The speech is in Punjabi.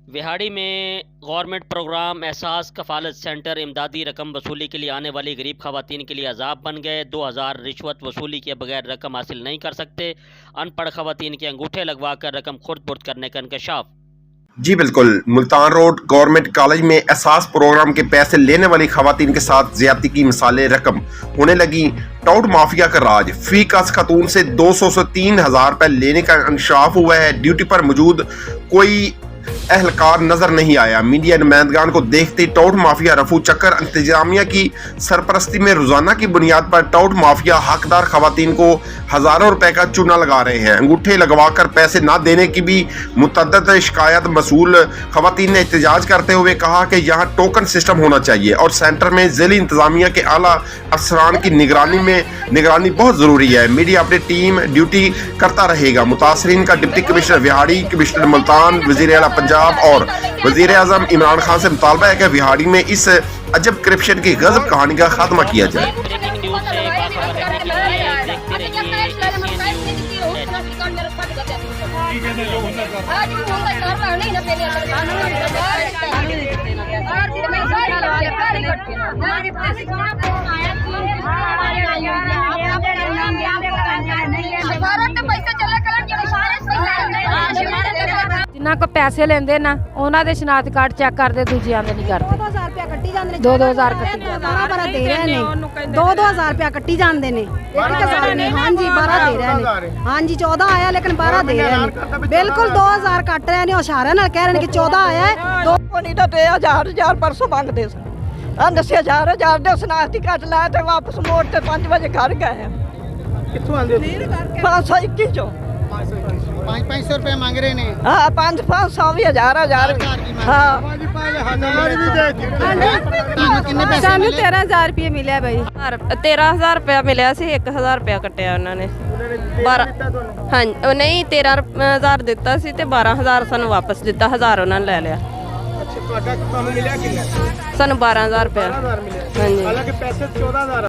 وہاڑی میں گورنمنٹ پروگرام احساس کفالت سینٹر امدادی رقم وصولی کے لیے آنے والی غریب خواتین کے لیے عذاب بن گئے۔ 2000 رشوت وصولی کے بغیر رقم حاصل نہیں کر سکتے۔ ان پڑھ خواتین کے انگوٹھے لگوا کر رقم خرد برد کرنے کا انکشاف۔ جی بالکل، ملتان روڈ گورنمنٹ کالج میں احساس پروگرام کے پیسے لینے والی خواتین کے ساتھ زیادتی کی مثالیں رقم ہونے لگی۔ ٹاؤٹ مافیا کا راج، فی کس خاتون سے 200 سے 3000 روپے لینے کا انکشاف ہوا ہے۔ ڈیوٹی پر موجود کوئی اہلکار نظر نہیں آیا۔ میڈیا نمائندگان کو دیکھتے ٹاؤٹ مافیا رفو چکر انتظامیہ کی سرپرستی میں روزانہ کی بنیاد پر ٹاؤٹ مافیا حقدار خواتین کو ہزاروں روپے کا چونا لگا رہے ہیں۔ انگوٹھے لگوا کر پیسے نہ دینے کی بھی متعدد شکایات موصول۔ خواتین نے احتجاج کرتے ہوئے کہا کہ یہاں ٹوکن سسٹم ہونا چاہیے اور سینٹر میں ذیلی انتظامیہ کے اعلیٰ افسران کی نگرانی بہت ضروری ہے۔ میڈیا اپنی ٹیم ڈیوٹی کرتا رہے گا۔ متاثرین کا deputy commissioner Vehari, commissioner Multan, وزیر اعلیٰ پنجاب اور وزیر اعظم عمران خان سے مطالبہ ہے کہ وہاڑی میں اس عجب کرپشن کی غضب کہانی کا خاتمہ کیا جائے۔ ਜਿਨ੍ਹਾਂ ਕੋ ਪੈਸੇ ਲੈਂਦੇ ਨਾ ਉਹਨਾਂ ਦੇ ਸ਼ਨਾਖਤ ਕਾਰਡ ਚੈੱਕ ਕਰਦੇ, ਦੂਜਿਆਂ ਦੇ ਨਹੀਂ ਕਰਦੇ। 2000 ਰੁਪਇਆ ਕੱਟੀ ਜਾਂਦੇ ਨੇ। 2-2000 ਕੱਟੀ ਬਾਰਾਂ ਦੇ ਰਹੇ ਨੇ। 2-2000 ਰੁਪਇਆ ਕੱਟੀ ਜਾਂਦੇ ਨੇ। ਹਾਂਜੀ 12 ਦੇ ਰਹੇ ਨੇ। ਹਾਂਜੀ 14 ਆਇਆ ਲੇਕਿਨ 12 ਦੇ ਰਹੇ ਨੇ। ਬਿਲਕੁਲ 2000 ਕੱਟ ਰਹੇ ਨੇ। ਇਸ਼ਾਰਿਆਂ ਨਾਲ ਕਹਿ ਰਹੇ ਨੇ ਕਿ 14 ਆਇਆ ਹੈ। ਦੋ ਨਹੀਂ ਤਾਂ 1000 ਪਰਸੋਂ ਮੰਗਦੇ ਸਨ। ਦੱਸਿਆ 1000 ਦੇ ਸ਼ਨਾਖਤੀ ਕਾਰਡ ਲਾਇਆ ਤੇ ਵਾਪਸ ਮੋੜ ਤੇ 5 ਵਜੇ ਘਰ ਗਏ। ਕਿੱਥੋਂ ਆਂਦੇ ਹੋ? 521 ਚੋਂ 500 ਰੁਪਏ ਮੰਗ ਰਹੇ ਨੇ। ਹਾਂ 500 ਵੀ 1000 ਹਾਂ। ਕਿੰਨੇ ਪੈਸੇ ਸਾਨੂੰ 13000 ਰੁਪਏ ਮਿਲਿਆ ਬਈ। 13000 ਰੁਪਇਆ ਮਿਲਿਆ ਸੀ। 1000 ਰੁਪਇਆ ਕੱਟਿਆ ਉਹਨਾਂ ਨੇ। 12 ਹਾਂ ਨਹੀਂ 13000 ਦਿੱਤਾ ਸੀ ਤੇ 12000 ਸਾਨੂੰ ਵਾਪਸ ਦਿੱਤਾ। 1000 ਉਹਨਾਂ ਨੇ ਲੈ ਲਿਆ। ਅੱਛਾ, ਤੁਹਾਨੂੰ ਮਿਲਿਆ ਕਿੰਨਾ? ਸਾਨੂੰ 12000 ਰੁਪਇਆ। 12000 ਮਿਲਿਆ। ਹਾਂਜੀ। ਹਾਲਾਂਕਿ ਪੈਸੇ 14000